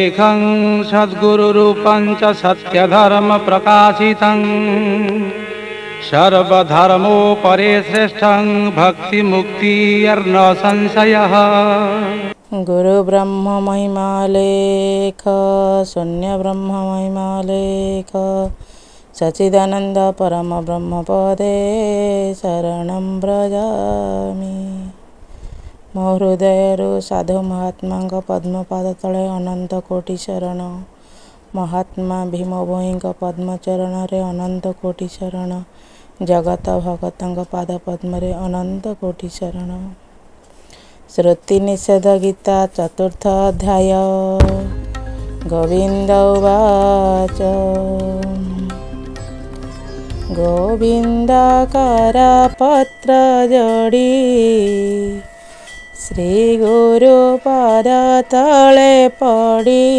एकं सद्गुरुरूपं च सत्यधर्मप्रकाशितं सर्वधर्मोपरि श्रेष्ठं भक्तिमुक्तिर्न संशयः। गुरु ब्रह्म महिमालेख शून्य ब्रह्म महिमालेख सच्चिदानंद परम ब्रह्म पदे शरणं व्रजामि। मो हृदय साधु महात्मा पद्मपाद तले अनंत कोटि शरण। महात्मा भीम भोई पद्म चरण रे अनंत कोटि शरण। जगत भगत पाद पद्म रे अनंत कोटि शरण। श्रुति निषेध गीता चतुर्थ अध्याय। गोविंद उवाच गोविंदाकार पत्र जोड़ी श्री गुरु पाद तले पड़ी।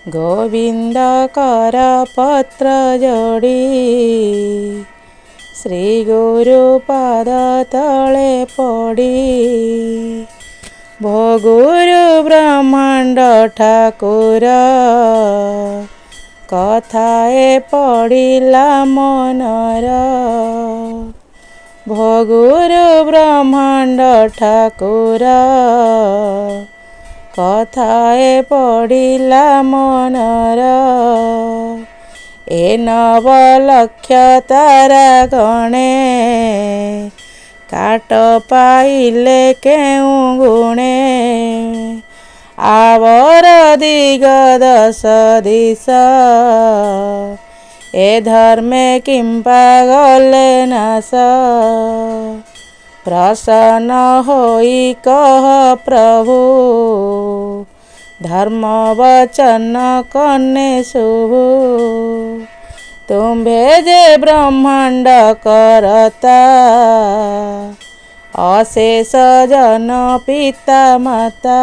गोविंदाकार पत्र जोड़ी श्री गुरु पाद तले पड़ी। भो गुरु ब्रह्मांड ठाकुर कथाए पड़िला मनर। भो गुरु ब्रह्मांड ठाकुर कथाए पड़िला मनर। ए नव लक्ष तारा गणे काट पाइले केउ गुणे। आवर दिग दश दिश ए धर्मे किंपा गले नाश। प्रसन्न होई कह प्रभु धर्म वचन कन्ने शुभु। तुम्भे जे ब्रह्मांड करता अशेष जन पिता माता।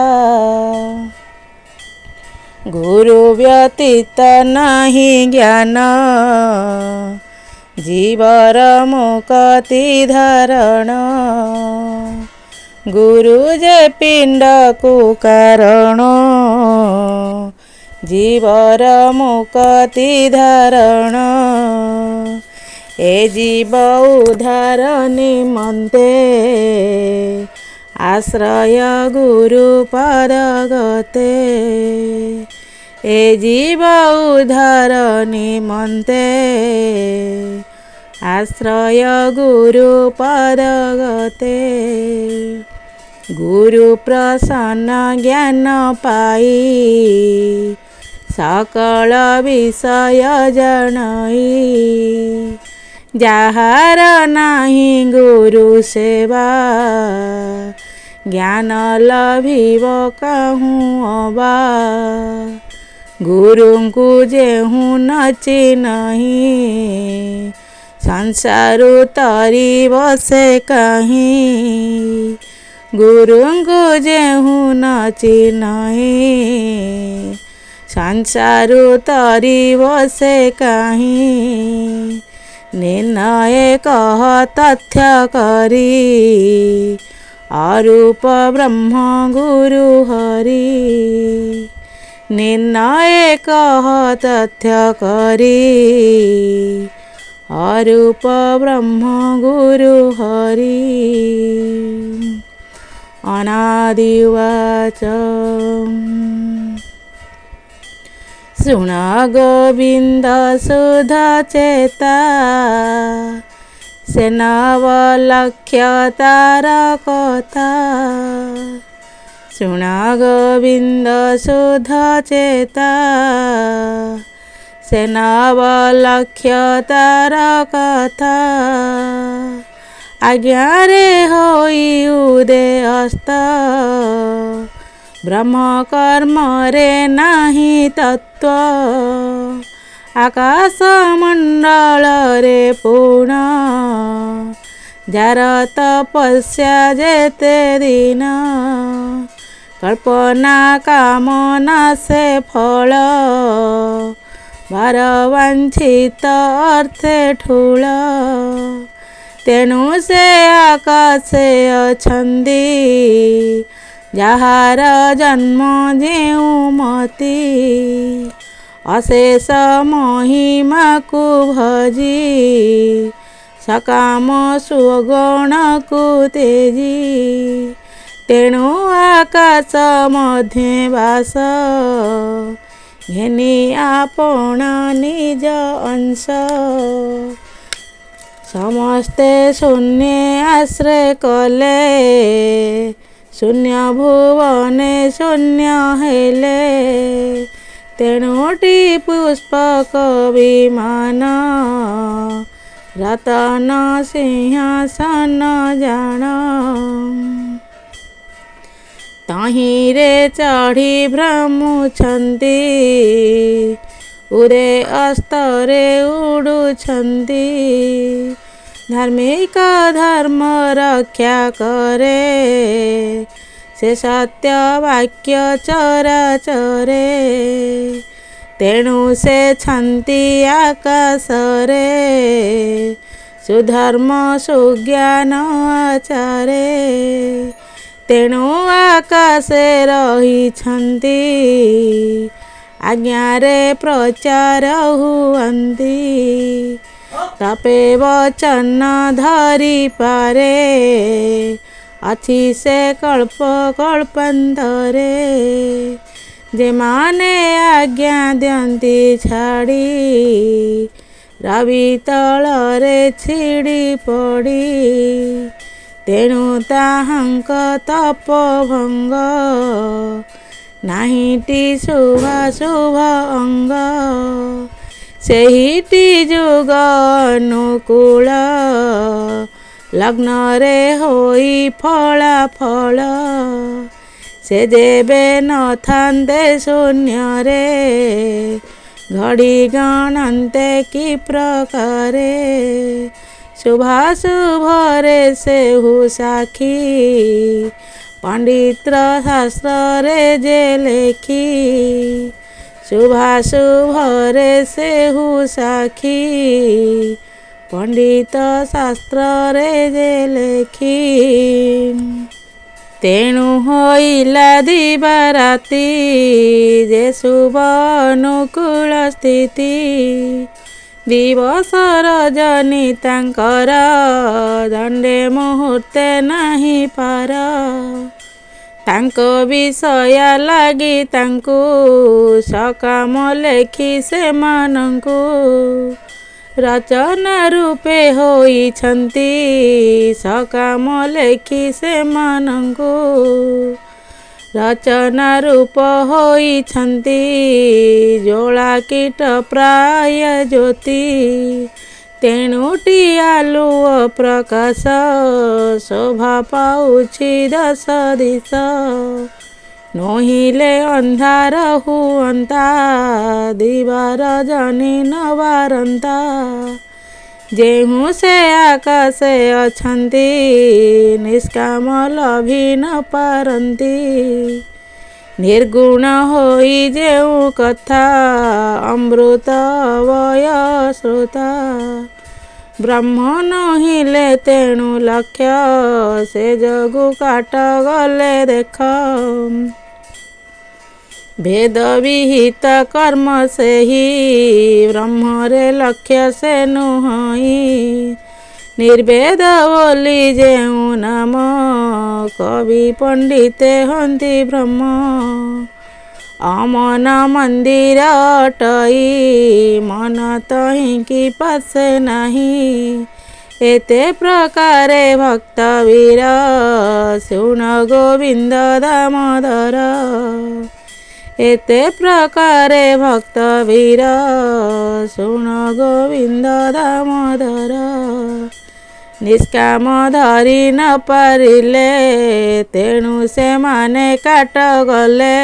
गुरु व्यतीत नाही ज्ञान जीवर मुक्ति धारण। गुरु जे पिंड को कारण जीवर मुक्ति धारण। ए जीव उद्धार निमन्ते आश्रय गुरु पद गते। ए जीव उद्धार निमन्ते आश्रय गुरु पद गते। गुरु प्रसन्न ज्ञान पाई सकल विषय जनाई। जहार नाही गुरु सेवा ज्ञान लभिब कहूँ अबा। गुरु को जेहू नची नहीं संसारु तरी बसे कहीं। गुरु को जेहू नची नहीं संसारु तरी बसे कहीं। निर्णय कह तथ्य करी अरूप ब्रह्म गुरु हरि। निर्णय कह तथ्य करी अरूप ब्रह्म गुरु हरि। अनादि उवाच शुण गोविंद सुध चेता से नव लक्ष्य तार कथा। शुण गोविंद सुध चेता से नव लक्ष्य तार कथा। आज्ञा रे होई उदय अस्त ब्रह्म कर्म रे नाही तत्व। आकाश मंडल रे पूर्ण जार तपस्या जेते दिन। कल्पना कामना से फल भार वांछित अर्थे ठूल। तेणु से आकाशे अछंदी ଯାହାର ଜନ୍ମ ଯେଉଁ ମତି ଅଶେଷ ମହିମାକୁ ଭଜି ସକାମ ସୁଗଣକୁ ତେଜି ତେଣୁ ଆକାଶ ମଧ୍ୟେ ବାସ ଘେନି ଆପଣ ନିଜ ଅଂଶ ସମସ୍ତେ ଶୂନ୍ୟ ଆଶ୍ରୟ କଲେ ଶୂନ୍ୟ ଭୁବନେ ଶୂନ୍ୟ ହେଲେ ତେଣୁଟି ପୁଷ୍ପକ ବିମାନ ରତନ ସିଂହାସନ ଜାଣ ତହିଁରେ ଚଢ଼ି ଭ୍ରମୁଛନ୍ତି ଉରେ ଅସ୍ତରେ ଉଡ଼ୁଛନ୍ତି ଧାର୍ମିକ ଧର୍ମ ରକ୍ଷା କରେ ସେ ସତ୍ୟ ବାକ୍ୟ ଚରାଚରେ ତେଣୁ ସେ ଛନ୍ତି ଆକାଶରେ ସୁଧର୍ମ ସୁଜ୍ଞାନ ଆଚାରେ ତେଣୁ ଆକାଶେ ରହିଛନ୍ତି ଆଜ୍ଞାରେ ପ୍ରଚାର ହୁଅନ୍ତି ତପେ ବଚନ ଧରି ପାରେ ଅଛି ସେ କଳ୍ପ କଳ୍ପାନ୍ତରେ ଯେମାନେ ଆଜ୍ଞା ଦିଅନ୍ତି ଛାଡ଼ି ରବି ତଳରେ ଛିଡ଼ି ପଡ଼ି ତେଣୁ ତାହାଙ୍କ ତପଭଙ୍ଗ ନାହିଁଟି ଶୁଭାଶୁଭ ଅଙ୍ଗ ସେହିଟି ଯୁଗ ଅନୁକୂଳ ଲଗ୍ନରେ ହୋଇ ଫଳାଫଳ ସେ ଯେବେ ନଥାନ୍ତେ ଶୂନ୍ୟରେ ଘଡ଼ି ଗଣନ୍ତେ କି ପ୍ରକାରେ ଶୁଭାଶୁଭରେ ସେହୁ ସାକ୍ଷୀ ପଣ୍ଡିତ ଶାସ୍ତ୍ରରେ ଯେ ଲେଖି ଶୁଭାଶୁଭରେ ସେହୁ ସାକ୍ଷୀ ପଣ୍ଡିତ ଶାସ୍ତ୍ରରେ ଯେ ଲେଖି ତେଣୁ ହୋଇଲା ଦିବା ରାତି ଯେ ଶୁଭ ଅନୁକୂଳ ସ୍ଥିତି ଦିବସ ରଜନୀ ତାଙ୍କର ଦଣ୍ଡେ ମୁହୂର୍ତ୍ତେ ନାହିଁ ପାର ତାଙ୍କ ବିଷୟ ଲାଗି ତାଙ୍କୁ ସକାମ ଲେଖି ସେମାନଙ୍କୁ ରଚନା ରୂପେ ହୋଇଛନ୍ତି ସକାମ ଲେଖି ସେମାନଙ୍କୁ ରଚନା ରୂପ ହୋଇଛନ୍ତି ଜ୍ୱଳା କୀଟ ପ୍ରାୟ ଜ୍ୟୋତି ତେଣୁଟି ଆଲୁଅ ପ୍ରକାଶ ଶୋଭା ପାଉଛି ଦଶ ଦିଶ ନୋହିଲେ ଅନ୍ଧାର ହୁଅନ୍ତା ଦିବା ରଜନୀ ନ ବାରନ୍ତା ଯେଉଁ ସେ ଆକାଶେ ଅଛନ୍ତି ନିଷ୍କାମ ଲଭି ନ ପାରନ୍ତି ନିର୍ଗୁଣ ହୋଇ ଯେଉଁ କଥା ଅମୃତ ବୟ ଶ୍ରୋତା ବ୍ରହ୍ମ ନୋହିଲେ ତେଣୁ ଲକ୍ଷ୍ୟ ସେ ଯୋଗୁ କାଟ ଗଲେ ଦେଖ ଭେଦ ବିହିତ କର୍ମ ସେହି ବ୍ରହ୍ମରେ ଲକ୍ଷ୍ୟ ସେ ନୁହଁଇ ନିର୍ଭେଦ ବୋଲି ଯେଉଁ ନାମ କବି ପଣ୍ଡିତେ ହନ୍ତି ବ୍ରହ୍ମ ଅମନ ମନ୍ଦିର ଅଟଇ ମନ ତହିଁକି ପାସେ ନାହିଁ ଏତେ ପ୍ରକାରେ ଭକ୍ତ ବୀର ଶୁଣ ଗୋବିନ୍ଦ ଦାମୋଦର ଏତେ ପ୍ରକାରେ ଭକ୍ତ ବୀର ଶୁଣ ଗୋବିନ୍ଦ ଦାମୋଦର ନିଷ୍କାମ ଧରି ନ ପାରିଲେ ତେଣୁ ସେମାନେ କାଟ ଗଲେ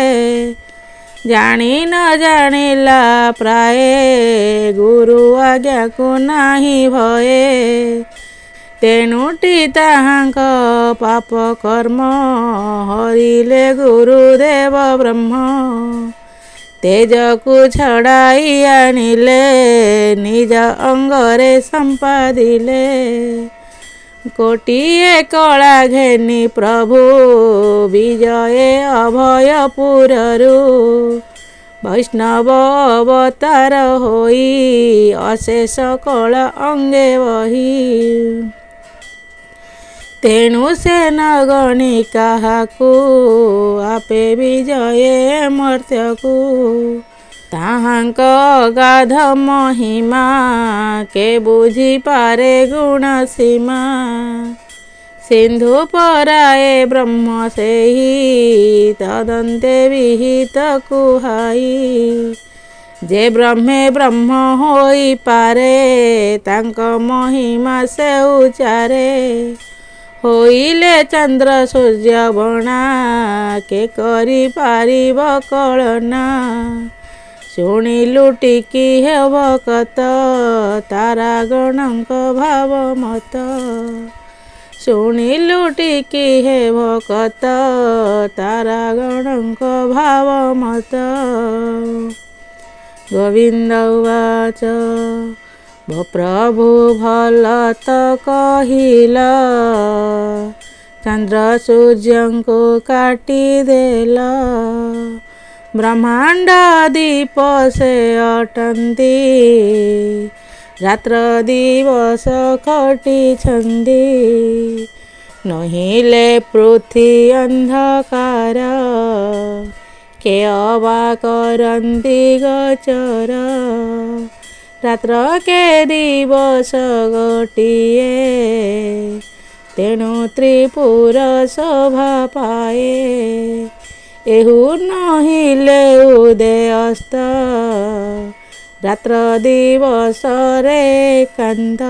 ଜାଣି ନ ଜାଣିଲା ପ୍ରାୟ ଗୁରୁ ଆଜ୍ଞାକୁ ନାହିଁ ଭଏ ତେଣୁଟି ତାହାଙ୍କ ପାପ କର୍ମ ହରିଲେ ଗୁରୁଦେବ ବ୍ରହ୍ମ ତେଜକୁ ଛଡ଼ାଇ ଆଣିଲେ ନିଜ ଅଙ୍ଗରେ ସମ୍ପାଦିଲେ ଗୋଟିଏ କଳା ଘେନି ପ୍ରଭୁ ବିଜୟ ଅଭୟପୁରରୁ ବୈଷ୍ଣବ ଅବତାର ହୋଇ ଅଶେଷ କଳ ଅଙ୍ଗେ ବହି। ତେଣୁ ସେ ନଗଣି କାହାକୁ ଆପେ ବିଜୟ ମର୍ତ୍ତ୍ୟକୁ। ତାହାଙ୍କ ଅଗାଧ ମହିମା କେ ବୁଝିପାରେ ଗୁଣ ସୀମା। ସିନ୍ଧୁ ପରାଏ ବ୍ରହ୍ମ ସେହି ତଦନ୍ତେ ବିହିତ କୁହାଇ। ଯେ ବ୍ରହ୍ମେ ବ୍ରହ୍ମ ହୋଇପାରେ ତାଙ୍କ ମହିମା ସେ ଉଚାରେ। ହୋଇଲେ ଚନ୍ଦ୍ର ସୂର୍ଯ୍ୟ ବଣା କେ କରିପାରିବ କଳନା। ଶୁଣିଲୁ ଟିକି ହେବ କତ ତାରାଗଣଙ୍କ ଭାବ ମତ। ଶୁଣିଲୁ ଟିକି ହେବ କତ ତାରାଗଣଙ୍କ ଭାବ ମତ। ଗୋବିନ୍ଦ ଉବାଚ ପ୍ରଭୁ ଭଲ ତ କହିଲ ଚନ୍ଦ୍ର ସୂର୍ଯ୍ୟଙ୍କୁ କାଟିଦେଲ। ବ୍ରହ୍ମାଣ୍ଡ ଦୀପ ସେ ଅଟନ୍ତି ରାତ୍ର ଦିବସ ଖଟିଛନ୍ତି। ନହିଲେ ପୃଥ୍ୱୀ ଅନ୍ଧକାର କେ ଅବା କରନ୍ତି ଗୋଚର। ରାତ୍ର କେ ଦିବସ ଗୋଟିଏ ତେଣୁ ତ୍ରିପୁର ଶୋଭା ପାଏ। ଏହୁ ନହିଲେ ଉଦୟସ୍ତ ରାତ୍ର ଦିବସରେ କାନ୍ତ।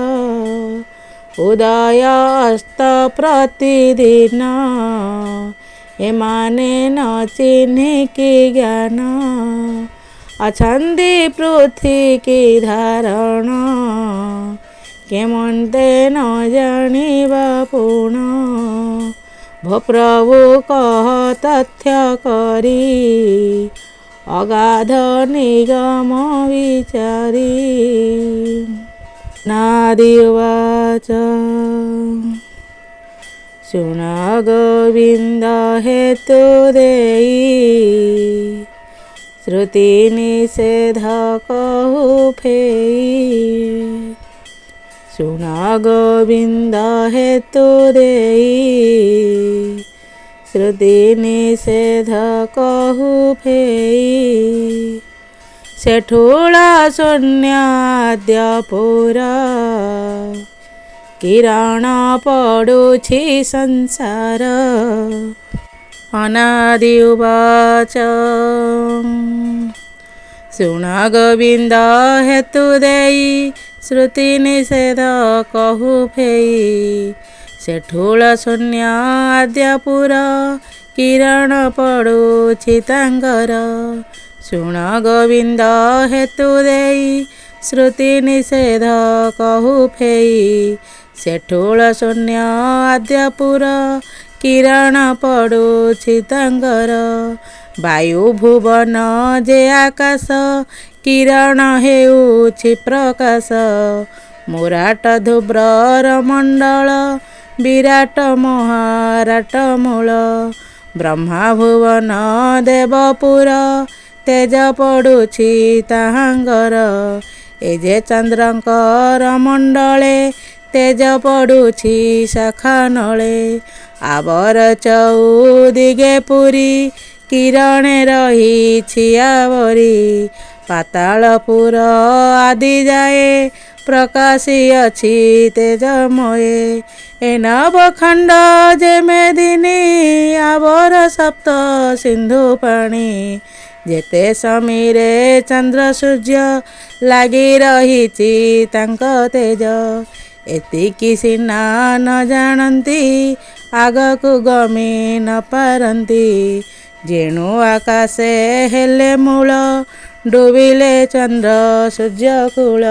ଉଦୟ ଅସ୍ତ ପ୍ରତିଦିନ ଏମାନେ ନ ଚିହ୍ନିକି ଜ୍ଞାନ। ଅଛନ୍ତି ପୃଥ୍ୱୀ କି ଧାରଣ କେମନ୍ତେ ନ ଜାଣିବା ପୁଣ। ପ୍ରଭୁ କହ ତଥ୍ୟ କରି ଅଗାଧ ନିଗମ ବିଚାରି। ନାଦି ଉବାଚ ଶୁଣ ଗୋବିନ୍ଦ ହେତୁ ଦେଇ ଶ୍ରୁତି ନିଷେଧ କହୁ ଫେଇ। ଶୁଣ ଗୋବିନ୍ଦ ହେତୁ ଦେଇ ଶ୍ରୁତି ନିଷେଧ କହୁ ଫେଇ। ସେଠୁଳ ଶୂନ୍ୟ ଆଦ୍ୟପୁର କିରଣ ପଡ଼ୁଛି ସଂସାର। ଅନାଦି ଉବାଚ ଶୁଣ ଗୋବିନ୍ଦ ହେତୁ ଦେଇ ଶ୍ରୁତି ନିଷେଧ କହୁ ଫେଇ। ସେଠୁଳ ଶୂନ୍ୟ ଆଦ୍ୟପୁର କିରଣ ପଡ଼ୁଛି ତାଙ୍କର। ଶୁଣ ଗୋବିନ୍ଦ ହେତୁ ଦେଇ ଶ୍ରୁତି ନିଷେଧ କହୁ ଫେଇ। ସେଠୁଳ ଶୂନ୍ୟ ଆଦ୍ୟପୁର କିରଣ ପଡ଼ୁଛି ତାଙ୍କର। ବାୟୁ ଭୁବନ ଯେ ଆକାଶ କିରଣ ହେଉଛି ପ୍ରକାଶ। ମୁରାଟ ଧୁବ୍ରର ମଣ୍ଡଳ ବିରାଟ ମହାରାଟ ମୂଳ। ବ୍ରହ୍ମା ଭୁବନ ଦେବପୁର ତେଜ ପଡ଼ୁଛି ତାହାଙ୍କର। ଏ ଯେ ଚନ୍ଦ୍ରଙ୍କର ମଣ୍ଡଳେ ତେଜ ପଡ଼ୁଛି ଶାଖା ନଳେ। ଆବର ଚଉଦିଗେ ପୁରୀ କିରଣେ ରହିଛି ଆବରି। ପାତାଳପୁର ଆଦି ଯାଏ ପ୍ରକାଶି ଅଛି ତେଜମୟେ। ଏ ନବଖଣ୍ଡ ଯେ ମେଦିନୀ ଆବର ସପ୍ତ ସିନ୍ଧୁ ପାଣି। ଯେତେ ସମୀରେ ଚନ୍ଦ୍ର ସୂର୍ଯ୍ୟ ଲାଗି ରହିଛି ତାଙ୍କ ତେଜ। ଏତିକି ସିନା ନ ଜାଣନ୍ତି ଆଗକୁ ଗମି ନ ପାରନ୍ତି। ଯେଣୁ ଆକାଶେ ହେଲେ ମୂଳ ଡୁବିଲେ ଚନ୍ଦ୍ର ସୂର୍ଯ୍ୟ କୂଳ।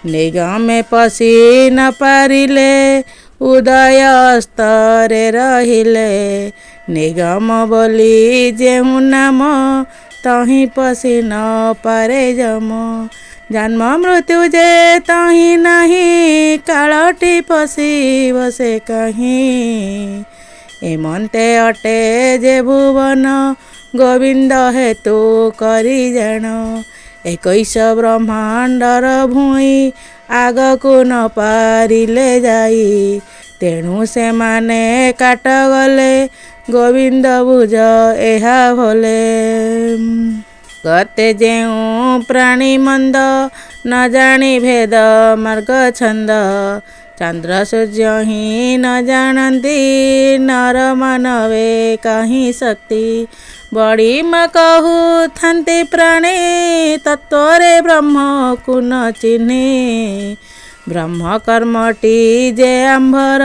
ନିଗମେ ପଶି ନ ପାରିଲେ ଉଦୟ ଅସ୍ତରେ ରହିଲେ। ନିଗମ ବୋଲି ଯେଉଁ ନାମ ତହିଁ ପଶି ନ ପାରେ ଯମ। ଜନ୍ମ ମୃତ୍ୟୁ ଯେ ତହିଁ ନାହିଁ, କାଳଟି ପଶିବ ସେ କାହିଁ। ଏମନ୍ତେ ଅଟେ ଯେ ଭୁବନ, ଗୋବିନ୍ଦ ହେତୁ କରି ଜାଣ। 21 ବ୍ରହ୍ମାଣ୍ଡର ଭୂଇଁ, ଆଗକୁ ନ ପାରିଲେ ଯାଇ। ତେଣୁ ସେମାନେ କାଟ ଗଲେ, ଗୋବିନ୍ଦ ବୁଝ ଏହା ଭଲେ। ଗତେ ଯେଉଁ ପ୍ରାଣୀ ମନ୍ଦ, ନ ଜାଣି ଭେଦ ମାର୍ଗ ଛନ୍ଦ। ଚନ୍ଦ୍ର ସୂର୍ଯ୍ୟ ହିଁ ନ ଜାଣନ୍ତି, ନର ମାନବେ କାହିଁ ଶକ୍ତି। ବଡ଼ିମ କହୁଥାନ୍ତି ପ୍ରାଣୀ, ତତ୍ୱରେ ବ୍ରହ୍ମକୁ ନ ଚିହ୍ନି। ବ୍ରହ୍ମ କର୍ମଟି ଯେ ଆମ୍ଭର,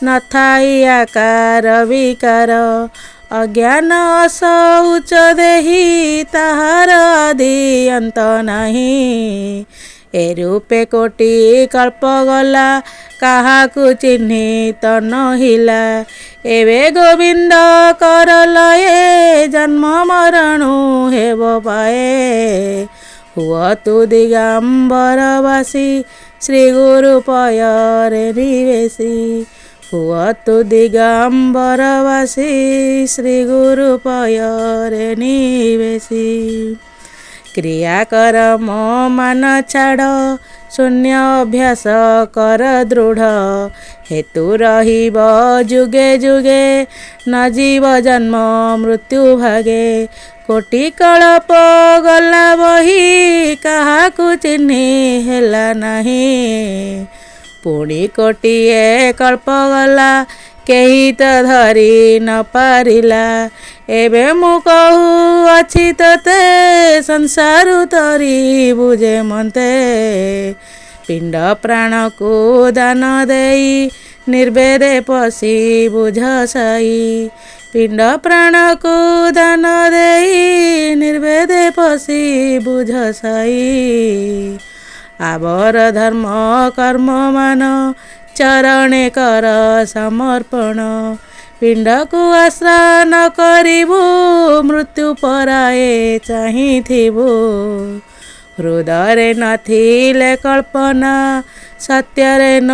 ନଥାଇ ଆକାର ବିକାର। ଅଜ୍ଞାନ ଅସଉଚ ଦେହି, ତାହାର ଆଦି ଅନ୍ତ ନାହିଁ। ଏ ରୂପେ କୋଟି କଳ୍ପ ଗଲା, କାହାକୁ ଚିହ୍ନି ତ ନହିଲା। ଏବେ ଗୋବିନ୍ଦ କର ଲୟେ, ଜନ୍ମ ମରଣୁ ହେବ ପାଏ। ହୁଅ ତୁ ଦିଗମ୍ବରବାସୀ, ଶ୍ରୀ ଗୁରୁ ପୟରେ ନିବେଶୀ। ହୁଅ ତୁ ଦିଗମ୍ବରବାସୀ, ଶ୍ରୀ ଗୁରୁ ପୟରେ ନିବେଶୀ। କ୍ରିୟା କର ମୋ ମାନ ଛାଡ଼, ଶୂନ୍ୟ ଅଭ୍ୟାସ କର ଦୃଢ଼। ହେତୁ ରହିବ ଯୁଗେ ଯୁଗେ, ନ ଯିବ ଜନ୍ମ ମୃତ୍ୟୁ ଭାଗେ। କୋଟି କଳ୍ପ ଗଲା ବହି, କାହାକୁ ଚିହ୍ନି ହେଲା ନାହିଁ। ପୁଣି କୋଟିଏ କଳ୍ପ ଗଲା, କେହି ତ ଧରି ନ ପାରିଲା। ଏବେ ମୁଁ କହୁଅଛି ତୋତେ, ସଂସାରୁ ତରିବୁ ଯେ ମନ୍ତେ। ପିଣ୍ଡ ପ୍ରାଣକୁ ଦାନ ଦେଇ, ନିର୍ବେଦେ ପଶି ବୁଝ ସାଇ। ପିଣ୍ଡ ପ୍ରାଣକୁ ଦାନ ଦେଇ, ନିର୍ବେଦେ ପଶି ବୁଝ ସାଇ। ଆବର ଧର୍ମ କର୍ମ ମାନ, ଚରଣେ କର ସମର୍ପଣ। ପିଣ୍ଡକୁ ଆଶ୍ରା ନ କରିବୁ, ମୃତ୍ୟୁ ପରାଏ ଚାହିଁଥିବୁ। ହୃଦୟରେ ନଥିଲେ କଳ୍ପନା, ସତ୍ୟରେ ନ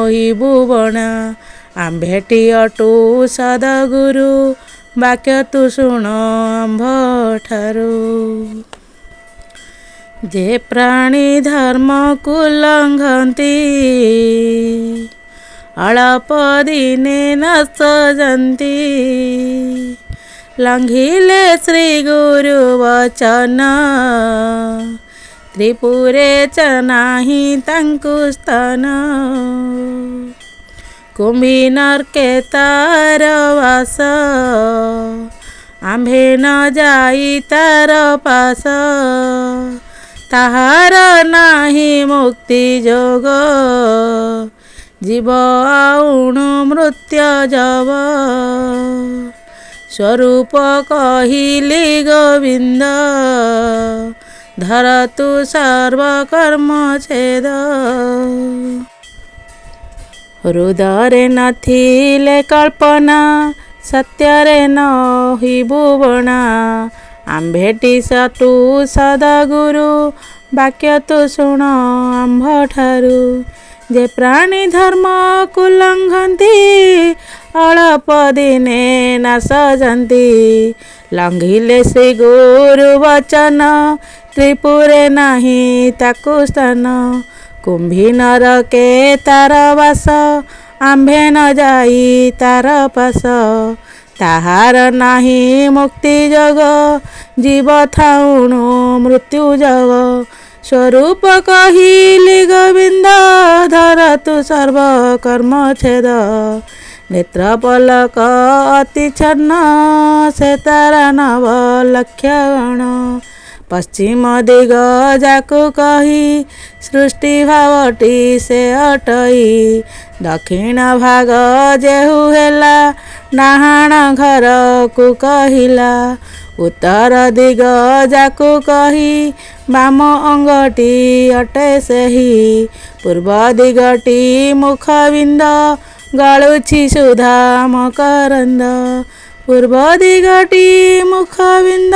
ହୋଇବୁ ବଣା। ଆମ୍ଭେଟି ଅଟୁ ସଦଗୁରୁ, ବାକ୍ୟ ତୁ ଶୁଣ ଆମ୍ଭଠାରୁ। ଯେ ପ୍ରାଣୀ ଧର୍ମକୁ ଲଙ୍ଘନ୍ତି, ଅଳପ ଦିନେ ନାଶ ଯାନ୍ତି। ଲଙ୍ଘିଲେ ଶ୍ରୀ ଗୁରୁ ବଚନ, ତ୍ରିପୁରେ ନାହିଁ ତାଙ୍କୁ ସ୍ଥାନ। କୁମ୍ଭୀ ନର୍କେ ତାର ବାସ, ଆମ୍ଭେ ନ ଯାଇ ତାର ପାଶ। ତାହାର ନାହିଁ ମୁକ୍ତି ଯୋଗ, ଜୀବ ଆଉଣୁ ମୃତ୍ୟୁ ଯବ। ସ୍ୱରୂପ କହିଲି ଗୋବିନ୍ଦ, ଧର ତୁ ସର୍ବକର୍ମ ଛେଦ। ହୃଦୟରେ ନଥିଲେ କଳ୍ପନା, ସତ୍ୟରେ ନ ହୋଇବୁ ବଣା। ଆମ୍ଭେଟି ସତୁ ସଦଗୁରୁ, ବାକ୍ୟ ତୁ ଶୁଣ ଆମ୍ଭଠାରୁ। ଯେ ପ୍ରାଣୀ ଧର୍ମକୁ ଲଙ୍ଘନ୍ତି, ଅଳପ ଦିନେ ନାଶ ଯାନ୍ତି। ଲଙ୍ଘିଲେ ଶ୍ରୀ ଗୁରୁ ବଚନ, ତ୍ରିପୁରେ ନାହିଁ ତାକୁ ସ୍ଥାନ। କୁମ୍ଭୀ ନରକେ ତାର ବାସ, ଆମ୍ଭେ ନ ଯାଇ ତାର ପାଶ। ତାହାର ନାହିଁ ମୁକ୍ତି ଯୋଗ, ଜୀବ ଥାଉଣୁ ମୃତ୍ୟୁ ଯୋଗ। ସ୍ୱରୂପ କହିଲି ଗୋବିନ୍ଦ, ଧର ତୁ ସର୍ବକର୍ମ ଛେଦ। ନେତ୍ର ପଲକ ଅତି ଛନ୍ନ, ସେ ତାର ନବ ଲକ୍ଷ ଗଣ। ପଶ୍ଚିମ ଦିଗ ଯାକୁ କହି, ସୃଷ୍ଟି ଭାବଟି ସେ ଅଟଇ। ଦକ୍ଷିଣ ଭାଗ ଯେହୁ ହେଲା, ଡାହାଣ ଘରକୁ କହିଲା। ଉତ୍ତର ଦିଗ ଯାକୁ କହି, ବାମ ଅଙ୍ଗଟି ଅଟେ ସେହି। ପୂର୍ବ ଦିଗଟି ମୁଖବିନ୍ଦ, ଗଳୁଛି ସୁଧା ମକରନ୍ଦ। ପୂର୍ବ ଦିଗଟି ମୁଖବିନ୍ଦ,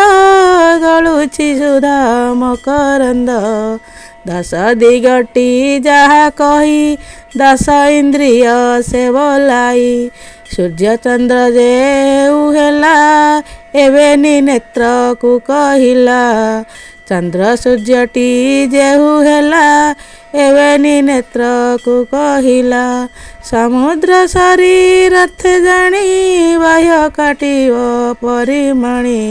ଗଳୁଛି ସୁଧା ମକରନ୍ଦ। ଦଶ ଦିଗଟି ଯାହା କହି ଦଶ ଇନ୍ଦ୍ରିୟ ସେ ବୋଲାଇ ସୂର୍ଯ୍ୟ ଚନ୍ଦ୍ର ଯେଉ ହେଲା ଏବେନି ନେତ୍ରକୁ କହିଲା ଚନ୍ଦ୍ର ସୂର୍ଯ୍ୟଟି ଯେହୁ ହେଲା ଏବେନି ନେତ୍ରକୁ କହିଲା ସମୁଦ୍ର ଶରୀରର୍ଥେ ଜାଣି ବାହ୍ୟ କାଟିବ ପରିମଣି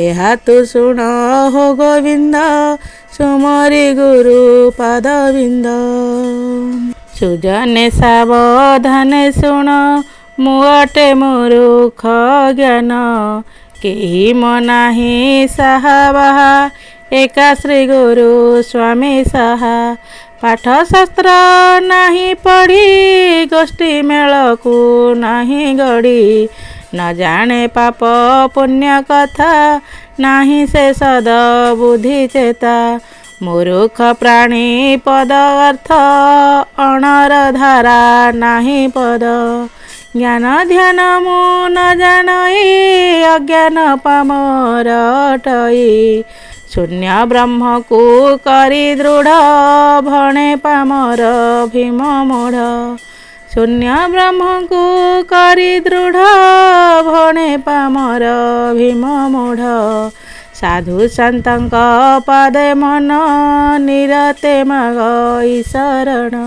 ଏହା ତୁ ଶୁଣ ହୋ ଗୋବିନ୍ଦ ସୁମରି ଗୁରୁ ପାଦବିନ୍ଦ ସୁଜନେ ସାବଧାନେ ଶୁଣ ମୁଁ ଅଟେ ମୂର୍ଖ ଜ୍ଞାନ କେହି ମୋ ନାହିଁ ସାହା ବାହା ଏକା ଶ୍ରୀ ଗୁରୁ ସ୍ୱାମୀ ସାହା ପାଠଶାସ୍ତ୍ର ନାହିଁ ପଢ଼ି ଗୋଷ୍ଠୀ ମେଳକୁ ନାହିଁ ଗଡ଼ି ନ ଜାଣେ ପାପ ପୁଣ୍ୟ କଥା ନାହିଁ ସେ ସଦ ବୁଦ୍ଧି ଚେତା ମୂର୍ଖ ପ୍ରାଣୀ ପଦ ଅର୍ଥ ଅଣର ଧାରା ନାହିଁ ପଦ ଜ୍ଞାନ ଧ୍ୟାନ ମୁଁ ନ ଜାଣଇ ଅଜ୍ଞାନ ପାମର ଅଟଇ ଶୂନ୍ୟ ବ୍ରହ୍ମକୁ କରି ଦୃଢ଼ ଭଣେ ପାମର ଭୀମ ମୂଢ଼ ଶୂନ୍ୟ ବ୍ରହ୍ମକୁ କରି ଦୃଢ଼ ଭଣେ ପାମର ଭୀମ ମୂଢ଼ ସାଧୁ ସନ୍ତଙ୍କ ପଦେ ମନ ନିରତେ ମାଗଇ ଶରଣ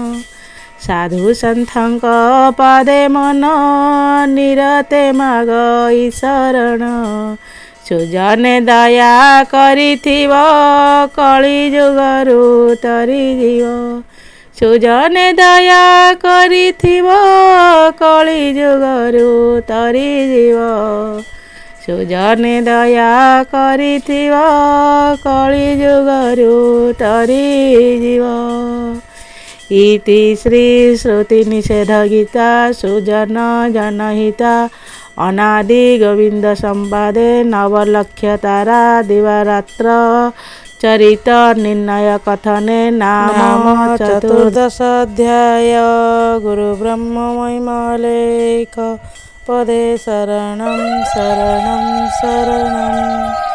ସାଧୁ ସନ୍ଥଙ୍କ ପଦେ ମନ ନିରତେ ମାଗଇ ଶରଣ ସୁଜନେ ଦୟା କରିଥିବ କଳି ଯୁଗରୁ ତରିଯିବ ସୁଜନେ ଦୟା କରିଥିବ କଳି ଯୁଗରୁ ତରିଯିବ ସୁଜନେ ଦୟା କରିଥିବ କଳି ଯୁଗରୁ ତରିଯିବ ଇତି ଶ୍ରୀ ଶ୍ରୁତି ନିଷେଧ ଗୀତା ସୁଜନ ଜନହିତା ଅନାଦି ଗୋବିନ୍ଦ ସମ୍ବାଦେ ନବଲକ୍ଷ ତାରା ଦିବାରାତ୍ର ଚରିତ ନିର୍ଣ୍ଣୟ କଥନେ ନାମ ଚତୁର୍ଦଶ ଅଧ୍ୟାୟ ଗୁରୁ ବ୍ରହ୍ମ ମହିମାଲେଖ ପଦେ ଶରଣଂ ଶରଣଂ ଶରଣଂ।